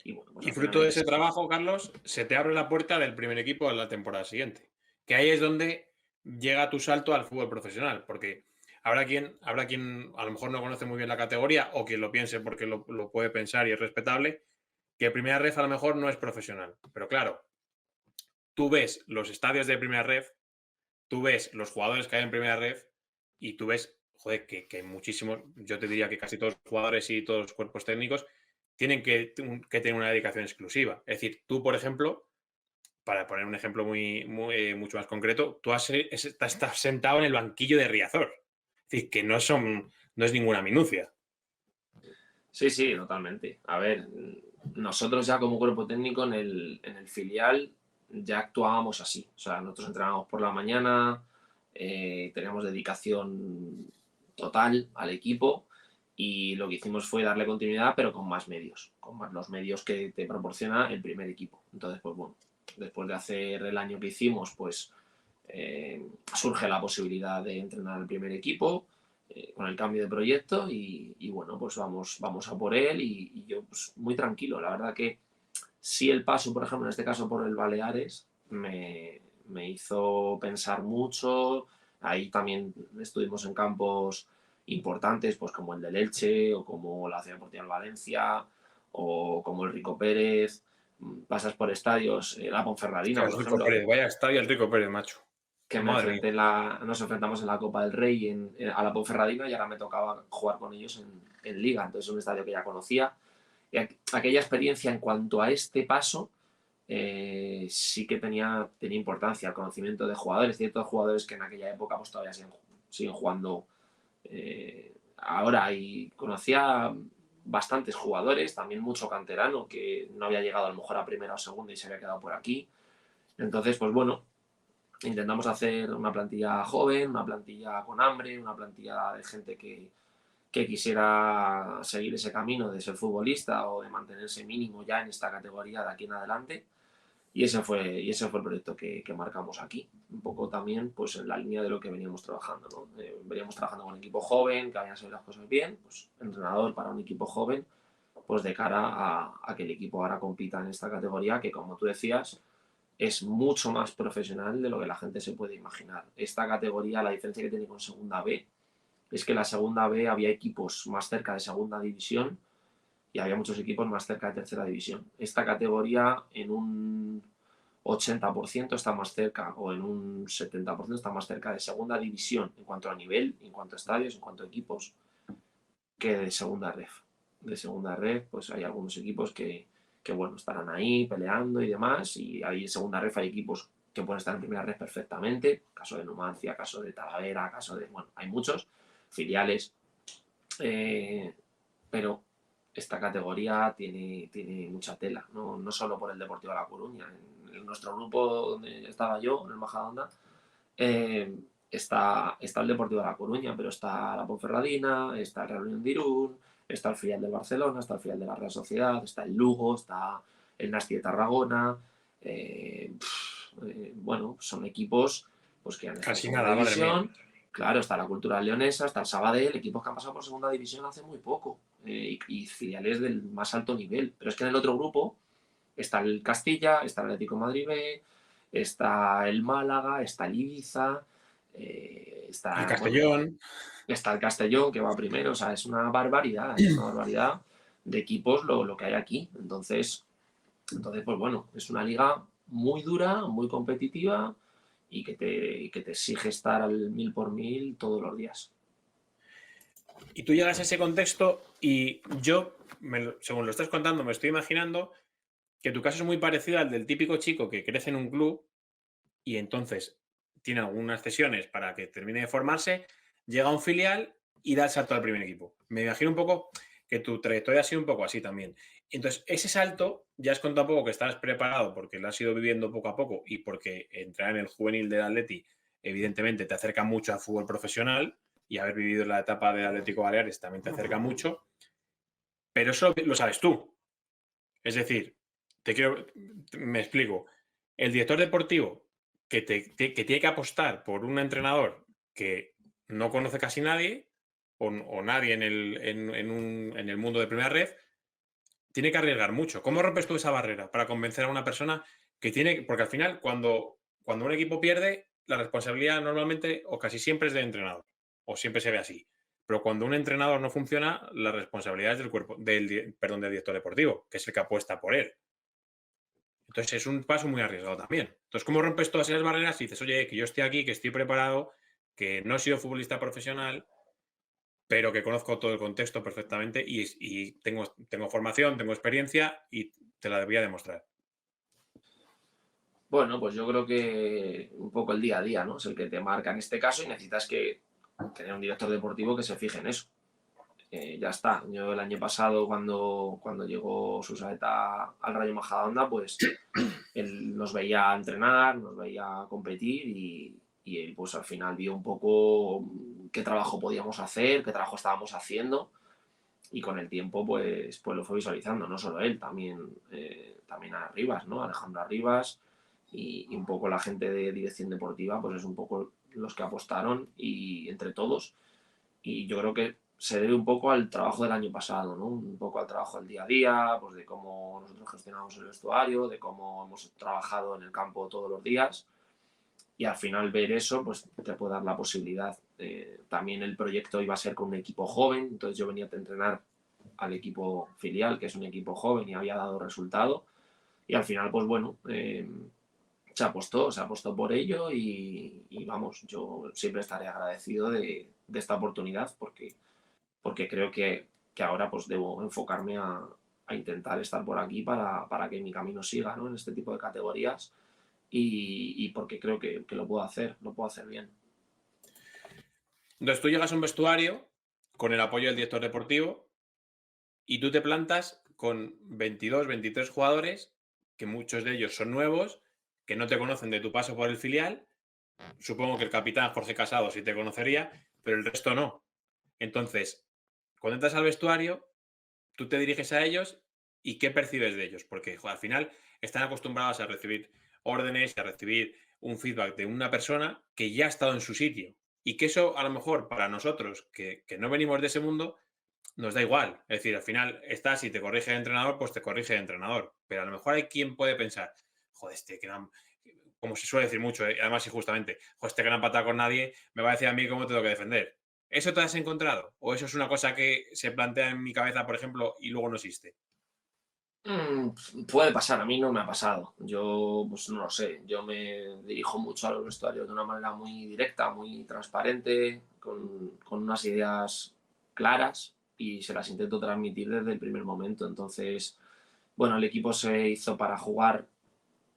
Y bueno, pues Y al fruto final de ese trabajo, Carlos, se te abre la puerta del primer equipo a la temporada siguiente. Que ahí es donde llega tu salto al fútbol profesional, porque habrá quien a lo mejor no conoce muy bien la categoría o quien lo piense porque lo puede pensar y es respetable, que primera ref a lo mejor no es profesional. Pero claro, tú ves los estadios de primera ref, tú ves los jugadores que hay en primera ref y tú ves, joder, que hay muchísimos, yo te diría que casi todos los jugadores y todos los cuerpos técnicos tienen que tener una dedicación exclusiva. Es decir, tú, por ejemplo, para poner un ejemplo mucho más concreto, tú estás sentado en el banquillo de Riazor. Es decir, que no es ninguna minucia. Sí, sí, totalmente. A ver, nosotros ya como cuerpo técnico en el filial ya actuábamos así. O sea, nosotros entrenábamos por la mañana, teníamos dedicación total al equipo y lo que hicimos fue darle continuidad, pero con más medios, con más los medios que te proporciona el primer equipo. Entonces, pues bueno, después de hacer el año que hicimos, pues surge la posibilidad de entrenar al primer equipo con el cambio de proyecto y bueno, pues vamos a por él y yo pues, muy tranquilo. La verdad que sí el paso, por ejemplo, en este caso por el Baleares, me hizo pensar mucho. Ahí también estuvimos en campos importantes, pues como el del Elche o como la Ciudad Deportiva de Valencia o como el Rico Pérez. Pasas por estadios, la Ponferradina, Hostia, el por Rico ejemplo, Pérez, vaya estadio el Rico Pérez, macho. que Madre mía. nos enfrentamos en la Copa del Rey a la Ponferradina y ahora me tocaba jugar con ellos en Liga. Entonces es un estadio que ya conocía. Y aquella experiencia en cuanto a este paso sí que tenía importancia, el conocimiento de jugadores, ciertos jugadores que en aquella época pues todavía siguen jugando ahora y conocía bastantes jugadores, también mucho canterano que no había llegado a lo mejor a primera o segunda y se había quedado por aquí. Entonces, pues bueno, intentamos hacer una plantilla joven, una plantilla con hambre, una plantilla de gente que quisiera seguir ese camino de ser futbolista o de mantenerse mínimo ya en esta categoría de aquí en adelante. Y ese fue el proyecto que marcamos aquí. Un poco también pues en la línea de lo que veníamos trabajando. ¿No? Veníamos trabajando con un equipo joven, que habían salido las cosas bien, pues entrenador para un equipo joven, pues de cara a que el equipo ahora compita en esta categoría que, como tú decías, es mucho más profesional de lo que la gente se puede imaginar. Esta categoría, la diferencia que tiene con Segunda B, es que en la Segunda B había equipos más cerca de Segunda División y había muchos equipos más cerca de Tercera División. Esta categoría en un 80% está más cerca, o en un 70% está más cerca de Segunda División en cuanto a nivel, en cuanto a estadios, en cuanto a equipos, que de Segunda Ref. De Segunda Ref, pues hay algunos equipos que bueno, estarán ahí peleando y demás, y ahí en Segunda Ref hay equipos que pueden estar en Primera Ref perfectamente, caso de Numancia, caso de Talavera, caso de, bueno, hay muchos filiales, eh, pero esta categoría tiene mucha tela, ¿no? No solo por el Deportivo de La Coruña. En nuestro grupo donde estaba yo, en el Majadahonda, eh, está el Deportivo de La Coruña, pero está la Ponferradina, está el Real Unión de Irún, está el filial del Barcelona, está el filial de la Real Sociedad, está el Lugo, está el Nasti de Tarragona. Bueno, son equipos pues, que han estado en Casi segunda nada, madre mía. división. Claro, está la Cultural Leonesa, está el Sabadell, equipos que han pasado por segunda división hace muy poco, y filiales del más alto nivel. Pero es que en el otro grupo está el Castilla, está el Atlético de Madrid B, está el Málaga, está el Ibiza, El bueno, Castellón. está el Castellón que va primero. O sea, es una barbaridad de equipos lo que hay aquí. Entonces, pues bueno, es una liga muy dura, muy competitiva y que te exige estar al 1000 por 1000 todos los días. Y tú llegas a ese contexto y yo, según lo estás contando, me estoy imaginando que tu caso es muy parecido al del típico chico que crece en un club y entonces tiene algunas cesiones para que termine de formarse, llega a un filial y da el salto al primer equipo. Me imagino un poco que tu trayectoria ha sido un poco así también. Entonces, ese salto, ya has contado un poco que estás preparado porque lo has ido viviendo poco a poco y porque entrar en el juvenil del Atleti, evidentemente, te acerca mucho al fútbol profesional y haber vivido la etapa del Atlético Baleares también te acerca mucho, pero eso lo sabes tú. Es decir, me explico. El director deportivo que tiene que apostar por un entrenador que no conoce casi nadie o nadie en el mundo de primera red, tiene que arriesgar mucho. ¿Cómo rompes tú esa barrera para convencer a una persona que tiene? Porque al final, cuando un equipo pierde, la responsabilidad normalmente o casi siempre es del entrenador, o siempre se ve así. Pero cuando un entrenador no funciona, la responsabilidad es del cuerpo, perdón, del director deportivo, que es el que apuesta por él. Entonces es un paso muy arriesgado también. Entonces, ¿cómo rompes todas esas barreras y dices, oye, que yo estoy aquí, que estoy preparado, que no he sido futbolista profesional, pero que conozco todo el contexto perfectamente y tengo formación, tengo experiencia y te la debía demostrar? Bueno, pues yo creo que un poco el día a día, ¿no? Es el que te marca en este caso y necesitas que tener un director deportivo que se fije en eso. Ya está. Yo el año pasado, cuando llegó Susaeta al Rayo Majadahonda, pues él nos veía entrenar, nos veía competir y él pues al final vio un poco qué trabajo podíamos hacer, qué trabajo estábamos haciendo, y con el tiempo pues lo fue visualizando, no solo él, también a Rivas, ¿no? Alejandro Arribas y un poco la gente de dirección deportiva, pues es un poco los que apostaron y entre todos. Y yo creo que se debe un poco al trabajo del año pasado, ¿no? Un poco al trabajo del día a día, pues de cómo nosotros gestionamos el vestuario, de cómo hemos trabajado en el campo todos los días. Y al final ver eso, pues te puede dar la posibilidad. También el proyecto iba a ser con un equipo joven, entonces yo venía a entrenar al equipo filial, que es un equipo joven y había dado resultado. Y al final, pues bueno, se apostó por ello y vamos, yo siempre estaré agradecido de esta oportunidad porque creo que ahora pues debo enfocarme a intentar estar por aquí para que mi camino siga, ¿no? En este tipo de categorías y porque creo que lo puedo hacer bien. Entonces tú llegas a un vestuario con el apoyo del director deportivo y tú te plantas con 22, 23 jugadores, que muchos de ellos son nuevos, que no te conocen de tu paso por el filial. Supongo que el capitán Jorge Casado sí te conocería, pero el resto no. Entonces, cuando entras al vestuario, tú te diriges a ellos y ¿qué percibes de ellos? Porque joder, al final están acostumbrados a recibir órdenes y a recibir un feedback de una persona que ya ha estado en su sitio. Y que eso a lo mejor para nosotros, que no venimos de ese mundo, nos da igual. Es decir, al final estás y te corrige el entrenador, pues te corrige el entrenador. Pero a lo mejor hay quien puede pensar, joder, como se suele decir mucho, además injustamente, pues este que no ha empatado con nadie, me va a decir a mí cómo tengo que defender. ¿Eso te has encontrado? ¿O eso es una cosa que se plantea en mi cabeza, por ejemplo, y luego no existe? Puede pasar, a mí no me ha pasado. Yo, pues no lo sé, yo me dirijo mucho a los vestuarios de una manera muy directa, muy transparente, con unas ideas claras y se las intento transmitir desde el primer momento. Entonces, bueno, el equipo se hizo para jugar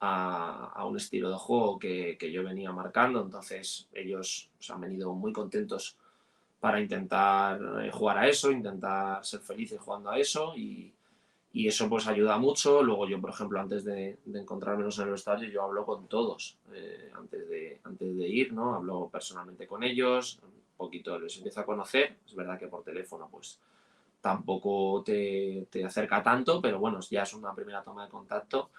a un estilo de juego que yo venía marcando, entonces ellos se han venido muy contentos para intentar jugar a eso, intentar ser felices jugando a eso y eso pues ayuda mucho. Luego yo, por ejemplo, antes de encontrarnos en el vestuario, yo hablo con todos antes de ir, ¿no? Hablo personalmente con ellos, un poquito les empiezo a conocer. Es verdad que por teléfono pues tampoco te acerca tanto, pero bueno, ya es una primera toma de contacto.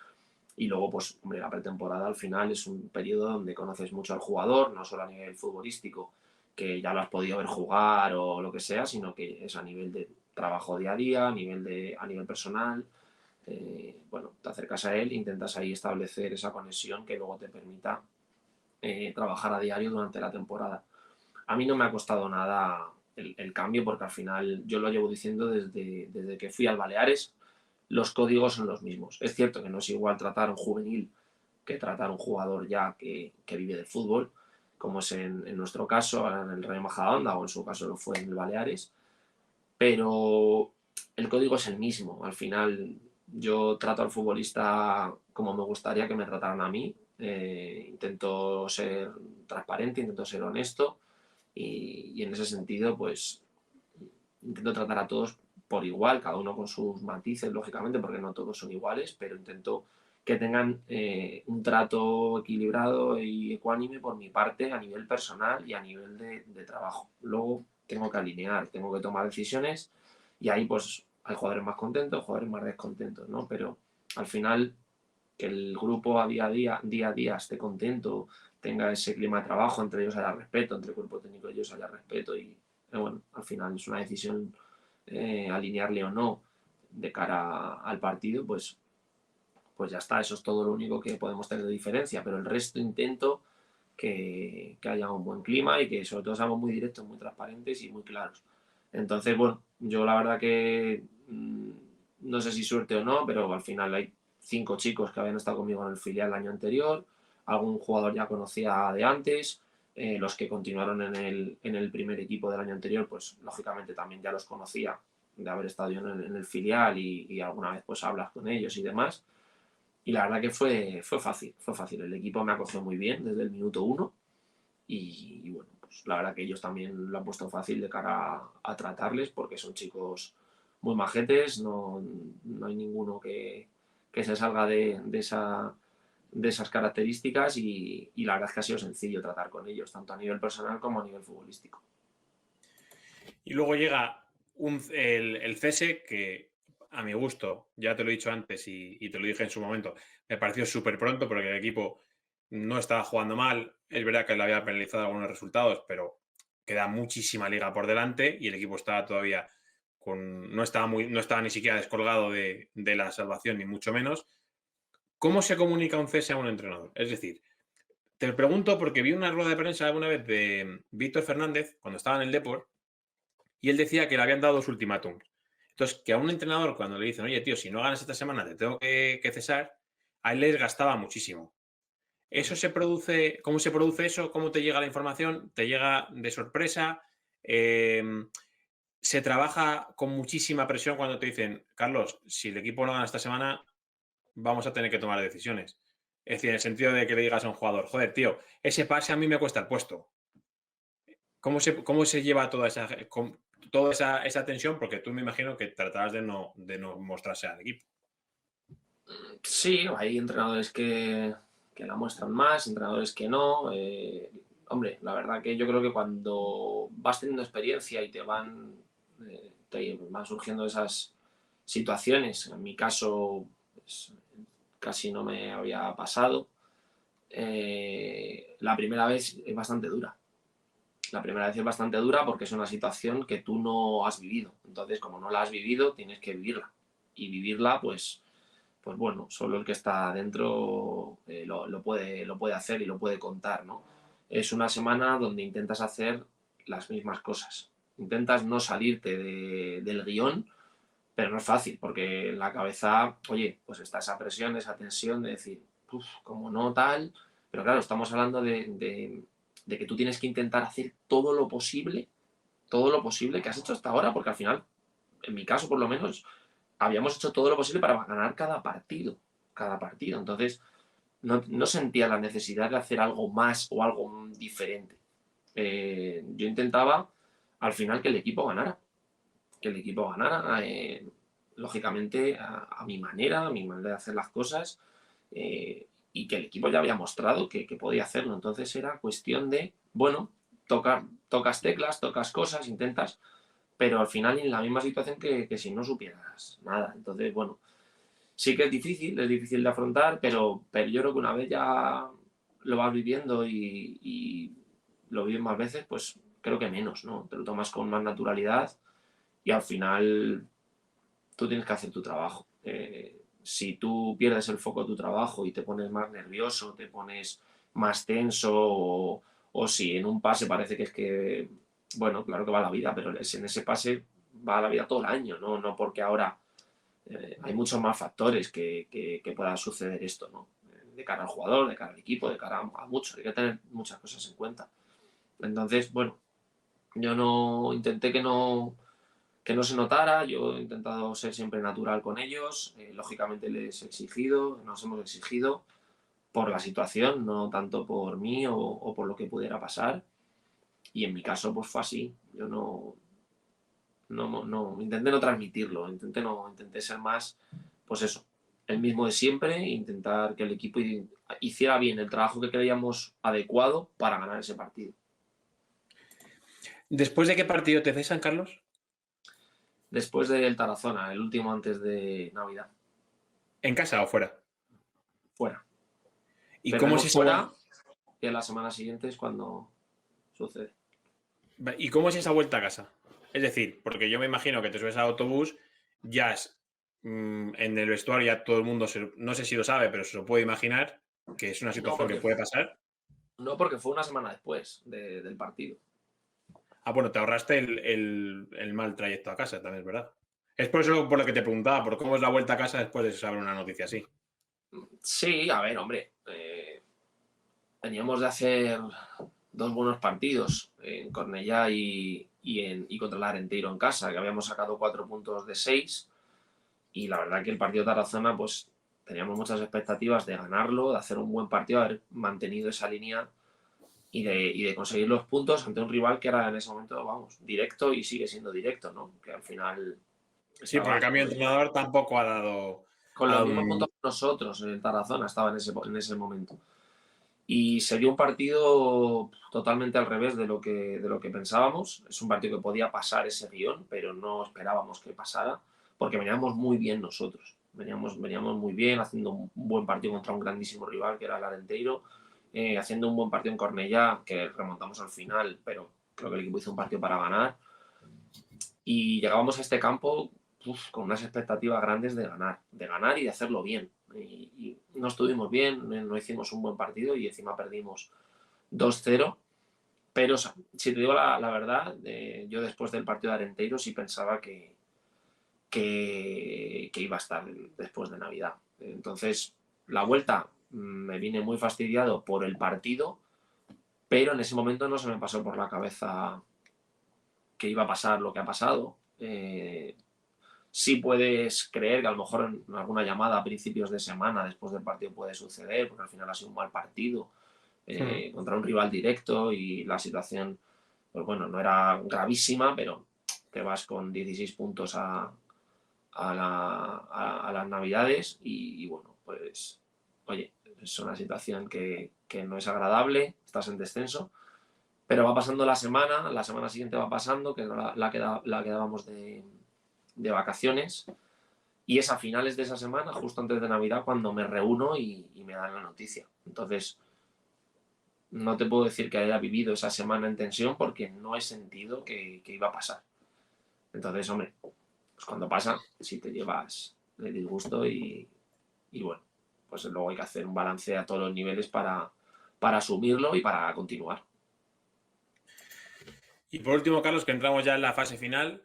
Y luego, pues, hombre, la pretemporada al final es un periodo donde conoces mucho al jugador, no solo a nivel futbolístico, que ya lo has podido ver jugar o lo que sea, sino que es a nivel de trabajo día a día, a nivel personal. Bueno, te acercas a él, intentas ahí establecer esa conexión que luego te permita trabajar a diario durante la temporada. A mí no me ha costado nada el cambio porque al final yo lo llevo diciendo desde que fui al Baleares, los códigos son los mismos. Es cierto que no es igual tratar a un juvenil que tratar a un jugador ya que vive del fútbol, como es en nuestro caso, en el Rayo Majadahonda, o en su caso lo fue en el Baleares, pero el código es el mismo. Al final yo trato al futbolista como me gustaría que me trataran a mí. Intento ser transparente, intento ser honesto y en ese sentido pues intento tratar a todos por igual, cada uno con sus matices, lógicamente, porque no todos son iguales, pero intento que tengan un trato equilibrado y ecuánime por mi parte a nivel personal y a nivel de trabajo. Luego tengo que alinear, tengo que tomar decisiones y ahí pues hay jugadores más contentos, jugadores más descontentos, ¿no? Pero al final que el grupo día a día esté contento, tenga ese clima de trabajo, entre ellos haya respeto, entre el cuerpo técnico y ellos haya respeto y bueno, al final es una decisión alinearle o no de cara al partido, pues ya está, eso es todo lo único que podemos tener de diferencia, pero el resto intento que haya un buen clima y que sobre todo seamos muy directos, muy transparentes y muy claros. Entonces, bueno, yo la verdad que no sé si suerte o no, pero al final hay 5 chicos que habían estado conmigo en el filial el año anterior, algún jugador ya conocía de antes, los que continuaron en el primer equipo del año anterior, pues lógicamente también ya los conocía de haber estado yo en el filial y alguna vez pues hablas con ellos y demás. Y la verdad que fue fácil, fue fácil. El equipo me acogió muy bien desde el minuto uno y bueno, pues la verdad que ellos también lo han puesto fácil de cara a tratarles porque son chicos muy majetes, no hay ninguno que se salga de esas características y la verdad es que ha sido sencillo tratar con ellos, tanto a nivel personal como a nivel futbolístico. Y luego llega el cese que, a mi gusto, ya te lo he dicho antes y te lo dije en su momento, me pareció súper pronto porque el equipo no estaba jugando mal. Es verdad que le había penalizado algunos resultados, pero queda muchísima liga por delante y el equipo estaba todavía no estaba ni siquiera descolgado de la salvación, ni mucho menos. ¿Cómo se comunica un cese a un entrenador? Es decir, te lo pregunto porque vi una rueda de prensa alguna vez de Víctor Fernández cuando estaba en el Depor y él decía que le habían dado dos ultimátums. Entonces, que a un entrenador cuando le dicen, oye, tío, si no ganas esta semana te tengo que cesar, a él les gastaba muchísimo. ¿Eso se produce? ¿Cómo se produce eso? ¿Cómo te llega la información? ¿Te llega de sorpresa? Eh, ¿Se trabaja con muchísima presión cuando te dicen, Carlos, si el equipo no gana esta semana, vamos a tener que tomar decisiones? Es decir, en el sentido de que le digas a un jugador, joder, tío, ese pase a mí me cuesta el puesto. ¿Cómo se lleva toda esa tensión? Porque tú me imagino que tratarás de no mostrarse al equipo. Sí, hay entrenadores que la muestran más, entrenadores que no. Hombre, la verdad que yo creo que cuando vas teniendo experiencia y te van surgiendo esas situaciones, en mi caso pues, casi no me había pasado, la primera vez es bastante dura. La primera vez es bastante dura porque es una situación que tú no has vivido. Entonces, como no la has vivido, tienes que vivirla. Y vivirla, pues pues bueno, solo el que está dentro lo puede hacer y lo puede contar, ¿no? Es una semana donde intentas hacer las mismas cosas. Intentas no salirte del guión, pero no es fácil, porque en la cabeza, oye, pues está esa presión, esa tensión de decir, uff, como no tal, pero claro, estamos hablando de que tú tienes que intentar hacer todo lo posible que has hecho hasta ahora, porque al final, en mi caso por lo menos, habíamos hecho todo lo posible para ganar cada partido, cada partido. Entonces, no sentía la necesidad de hacer algo más o algo diferente. Yo intentaba al final que el equipo ganara, lógicamente a a mi manera de hacer las cosas, y que el equipo ya había mostrado que podía hacerlo. Entonces era cuestión de, bueno, tocas teclas, tocas cosas, intentas, pero al final en la misma situación que si no supieras nada. Entonces, bueno, sí que es difícil de afrontar, pero yo creo que una vez ya lo vas viviendo y lo vives más veces, pues creo que menos, ¿no? Te lo tomas con más naturalidad y al final tú tienes que hacer tu trabajo. Si tú pierdes el foco de tu trabajo y te pones más nervioso, te pones más tenso o si en un pase parece que es que, bueno, claro que va la vida, pero en ese pase va la vida todo el año, ¿no? No porque ahora hay muchos más factores que pueda suceder esto, ¿no? De cara al jugador, de cara al equipo, de cara a muchos. Hay que tener muchas cosas en cuenta. Entonces, bueno, yo no intenté que no se notara, yo he intentado ser siempre natural con ellos, lógicamente les he exigido, nos hemos exigido por la situación, no tanto por mí o por lo que pudiera pasar, y en mi caso pues fue así, yo intenté no transmitirlo, intenté ser más, pues eso, el mismo de siempre, intentar que el equipo hiciera bien el trabajo que creíamos adecuado para ganar ese partido. ¿Después de qué partido te cesan, Carlos? Después del Tarazona, el último antes de Navidad, ¿En casa o fuera? fuera. ¿Y cómo es Perdemos esa fuera y a la semana siguiente es cuando sucede. ¿Y cómo es esa vuelta a casa? Es decir, porque yo me imagino que te subes al autobús, ya en el vestuario ya todo el mundo, no sé si lo sabe, pero se lo puede imaginar, que es una No situación que porque, puede pasar. no porque fue una semana después del partido. Ah, bueno, te ahorraste el mal trayecto a casa, también es verdad. Es por eso por lo que te preguntaba, por cómo es la vuelta a casa después de saber una noticia así. Sí, a ver, hombre, veníamos de hacer dos buenos partidos en Cornellá y contra el Arenteiro en casa, que habíamos sacado 4 puntos de 6 y la verdad que el partido de Tarazona pues teníamos muchas expectativas de ganarlo, de hacer un buen partido, haber mantenido esa línea y de conseguir los puntos ante un rival que era en ese momento, vamos, directo y sigue siendo directo, ¿no? Que al final Sí, porque estaba el cambio de entrenador tampoco con ha los dado mismos puntos que nosotros, el Tarazona estaba en ese momento. Y sería un partido totalmente al revés de lo que pensábamos. Es un partido que podía pasar ese guión, pero no esperábamos que pasara, porque veníamos muy bien nosotros. Veníamos muy bien, haciendo un buen partido contra un grandísimo rival, que era el Arenteiro, haciendo un buen partido en Cornellá, que remontamos al final, pero creo que el equipo hizo un partido para ganar. Y llegábamos a este campo con unas expectativas grandes de ganar y de hacerlo bien. Y no estuvimos bien, no hicimos un buen partido y encima perdimos 2-0. Pero si te digo la verdad, yo después del partido de Arenteiro sí pensaba que iba a estar después de Navidad. Entonces, la vuelta me vine muy fastidiado por el partido, pero en ese momento no se me pasó por la cabeza que iba a pasar lo que ha pasado. Sí puedes creer que a lo mejor en alguna llamada a principios de semana después del partido puede suceder, porque al final ha sido un mal partido contra un rival directo y la situación, pues bueno, no era gravísima, pero te vas con 16 puntos a las Navidades y bueno, pues oye, es una situación que no es agradable, estás en descenso, pero va pasando la semana siguiente va pasando, que la quedábamos de vacaciones. Y es a finales de esa semana, justo antes de Navidad, cuando me reúno y me dan la noticia. Entonces, no te puedo decir que haya vivido esa semana en tensión porque no he sentido que iba a pasar. Entonces, hombre, pues cuando pasa, sí te llevas el disgusto y bueno, pues luego hay que hacer un balance a todos los niveles para asumirlo y para continuar. Y por último, Carlos, que entramos ya en la fase final,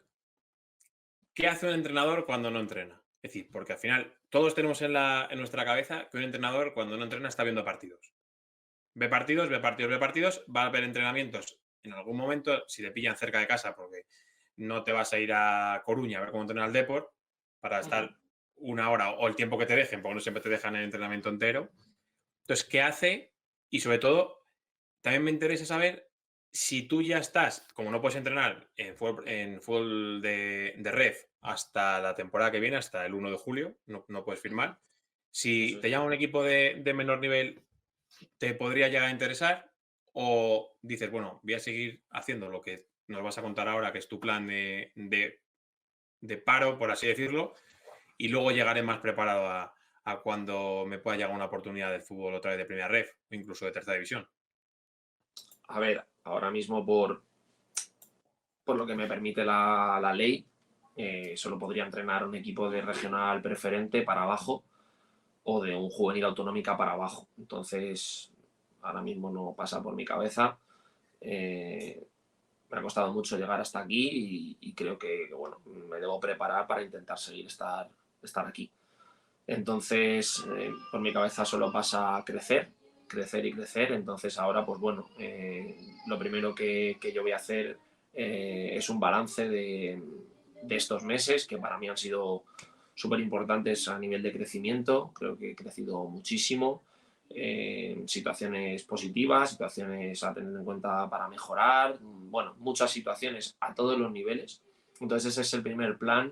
¿qué hace un entrenador cuando no entrena? Es decir, porque al final todos tenemos en nuestra cabeza que un entrenador cuando no entrena está viendo partidos. Ve partidos, ve partidos, ve partidos, va a ver entrenamientos en algún momento, si te pillan cerca de casa, porque no te vas a ir a Coruña a ver cómo entrena el Depor para estar una hora o el tiempo que te dejen, porque no siempre te dejan el entrenamiento entero. Entonces, ¿qué hace? Y sobre todo, también me interesa saber si tú ya estás, como no puedes entrenar en full de red hasta la temporada que viene, hasta el 1 de julio, no puedes firmar. Si Eso te es. llama un equipo de menor nivel, ¿te podría llegar a interesar? ¿O dices, bueno, voy a seguir haciendo lo que nos vas a contar ahora, que es tu plan de paro, por así decirlo, y luego llegaré más preparado a cuando me pueda llegar una oportunidad del fútbol otra vez de primera ref o incluso de tercera división? A ver, ahora mismo por lo que me permite la ley, solo podría entrenar un equipo de regional preferente para abajo o de un juvenil autonómica para abajo. Entonces, ahora mismo no pasa por mi cabeza. Me ha costado mucho llegar hasta aquí y creo que, bueno, me debo preparar para intentar seguir estar aquí. Entonces, por mi cabeza solo pasa crecer, crecer y crecer. Entonces, ahora, pues bueno, lo primero que yo voy a hacer es un balance de estos meses que para mí han sido súper importantes a nivel de crecimiento. Creo que he crecido muchísimo. Situaciones positivas, situaciones a tener en cuenta para mejorar, bueno, muchas situaciones a todos los niveles. Entonces ese es el primer plan,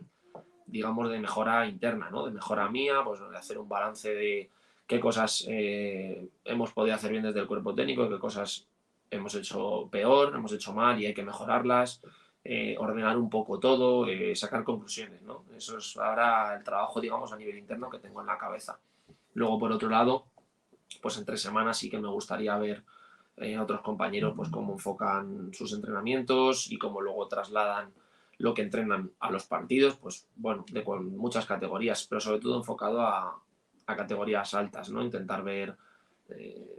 digamos, de mejora interna, ¿no? De mejora mía, pues de hacer un balance de qué cosas hemos podido hacer bien desde el cuerpo técnico, qué cosas hemos hecho peor, hemos hecho mal y hay que mejorarlas, ordenar un poco todo, sacar conclusiones, ¿no? Eso es ahora el trabajo, digamos, a nivel interno que tengo en la cabeza. Luego, por otro lado, pues entre semanas sí que me gustaría ver a otros compañeros pues cómo enfocan sus entrenamientos y cómo luego trasladan lo que entrenan a los partidos, pues bueno, con muchas categorías, pero sobre todo enfocado a categorías altas, ¿no? Intentar ver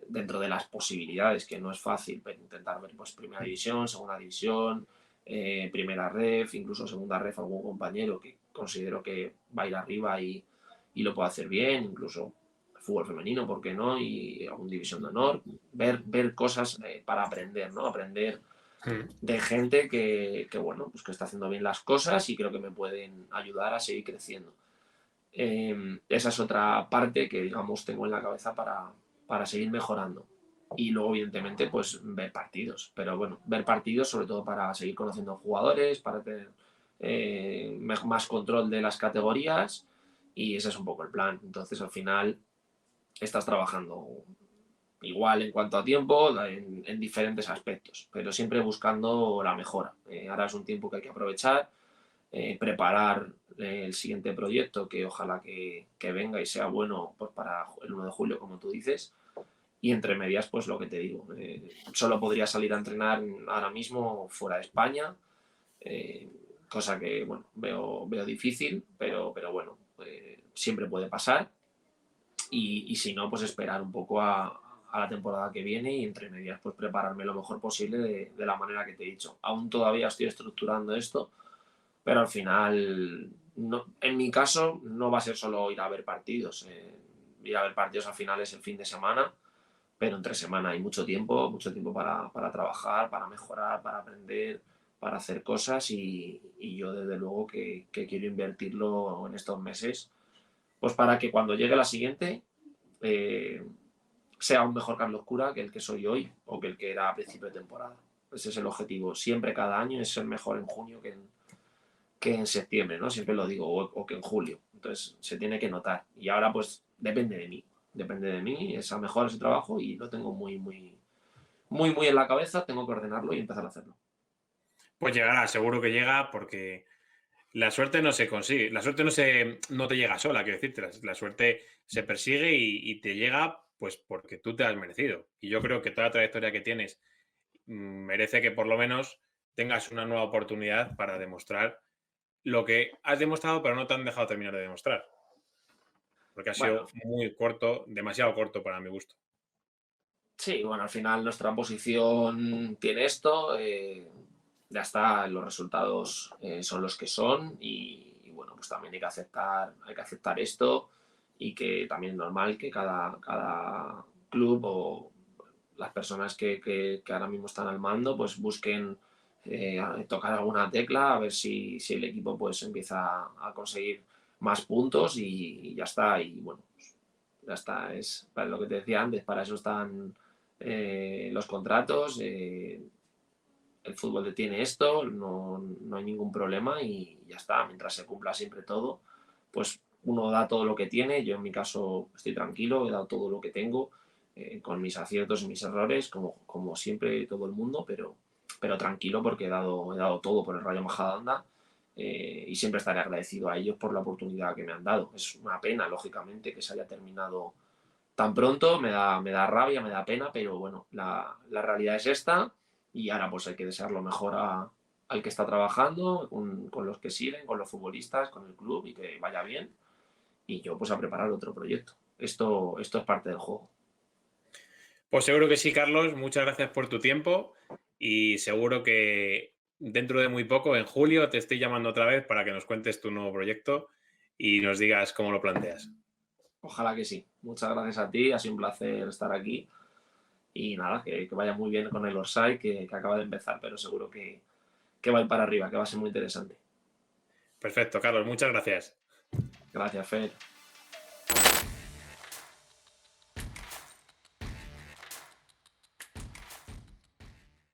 dentro de las posibilidades, que no es fácil, pero intentar ver pues primera división, segunda división, primera ref, incluso segunda ref, algún compañero que considero que va a ir arriba y lo puede hacer bien, incluso fútbol femenino, ¿por qué no? Y alguna división de honor, ver cosas para aprender, ¿no? Aprender de gente bueno, pues que está haciendo bien las cosas y creo que me pueden ayudar a seguir creciendo. Esa es otra parte que, digamos, tengo en la cabeza para seguir mejorando. Y luego, evidentemente, pues ver partidos. Pero bueno, ver partidos sobre todo para seguir conociendo jugadores, para tener más control de las categorías y ese es un poco el plan. Entonces, al final, estás trabajando igual en cuanto a tiempo, en diferentes aspectos, pero siempre buscando la mejora. Ahora es un tiempo que hay que aprovechar, preparar el siguiente proyecto que ojalá que venga y sea bueno pues para el 1 de julio, como tú dices. Y entre medias, pues lo que te digo, solo podría salir a entrenar ahora mismo fuera de España, eh, cosa que bueno, veo difícil, pero bueno, siempre puede pasar y si no, pues esperar un poco a la temporada que viene y entre medias pues prepararme lo mejor posible de la manera que te he dicho. Aún todavía estoy estructurando esto, pero al final, no, en mi caso, no va a ser solo ir a ver partidos. Ir a ver partidos al final es el fin de semana, pero entre semana hay mucho tiempo para trabajar, para mejorar, para aprender, para hacer cosas y yo desde luego que quiero invertirlo en estos meses, pues para que cuando llegue la siguiente eh, sea un mejor Carlos Cura que el que soy hoy o que el que era a principio de temporada. Ese es el objetivo. Siempre cada año es ser mejor en junio que en septiembre, ¿no? Siempre lo digo, o que en julio. Entonces se tiene que notar. Y ahora pues depende de mí. Depende de mí, esa mejora, ese trabajo y lo tengo muy en la cabeza, tengo que ordenarlo y empezar a hacerlo. Pues llegará, seguro que llega, porque la suerte no se consigue, la suerte no te llega sola, quiero decirte, la suerte se persigue y te llega pues porque tú te has merecido. Y yo creo que toda la trayectoria que tienes merece que por lo menos tengas una nueva oportunidad para demostrar lo que has demostrado, pero no te han dejado terminar de demostrar. porque ha Bueno, sido muy corto, demasiado corto para mi gusto. sí, bueno, al final nuestra posición tiene esto, ya está, los resultados son los que son y, bueno, pues también hay que aceptar esto y que también es normal que cada club o las personas que ahora mismo están al mando pues busquen tocar alguna tecla a ver si el equipo pues empieza a conseguir más puntos y ya está, y bueno, pues, ya está, es para lo que te decía antes, para eso están los contratos, el fútbol detiene esto, no hay ningún problema y ya está, mientras se cumpla siempre todo, pues uno da todo lo que tiene, yo en mi caso estoy tranquilo, he dado todo lo que tengo, con mis aciertos y mis errores, como siempre todo el mundo, pero tranquilo porque he dado todo por el Rayo Majadahonda y siempre estaré agradecido a ellos por la oportunidad que me han dado. Es una pena, lógicamente, que se haya terminado tan pronto, me da rabia, me da pena, pero bueno, la realidad es esta y ahora pues hay que desear lo mejor al que está trabajando, con los que siguen, con los futbolistas, con el club y que vaya bien y yo pues a preparar otro proyecto. Esto es parte del juego. Pues seguro que sí, Carlos. Muchas gracias por tu tiempo y seguro que dentro de muy poco, en julio, te estoy llamando otra vez para que nos cuentes tu nuevo proyecto y nos digas cómo lo planteas. Ojalá que sí. Muchas gracias a ti, ha sido un placer estar aquí y nada, que vaya muy bien con el Orsay que acaba de empezar, pero seguro que va a ir para arriba, que va a ser muy interesante. Perfecto, Carlos. Muchas gracias. Gracias, Fer.